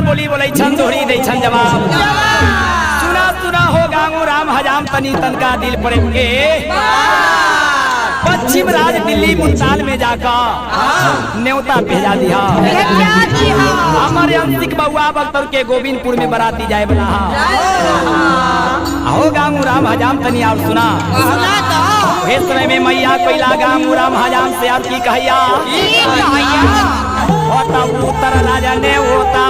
बोली बोले छन दोहरी दे छन जवाब सुना सुना हो गांगू राम हजाम तनी तन का दिल पर के पश्चिम राज दिल्ली मुल्तान में जाकर न्योता भेजा दिया हमारे अंशिक बउआ बख्तर के गोविंदपुर में बराती जाए बना हो गांगू राम हजाम तनी आप सुना इस समय में मैया कोयला गांगू राम हजाम से आप की कहिया होता उत्तर राजा ने होता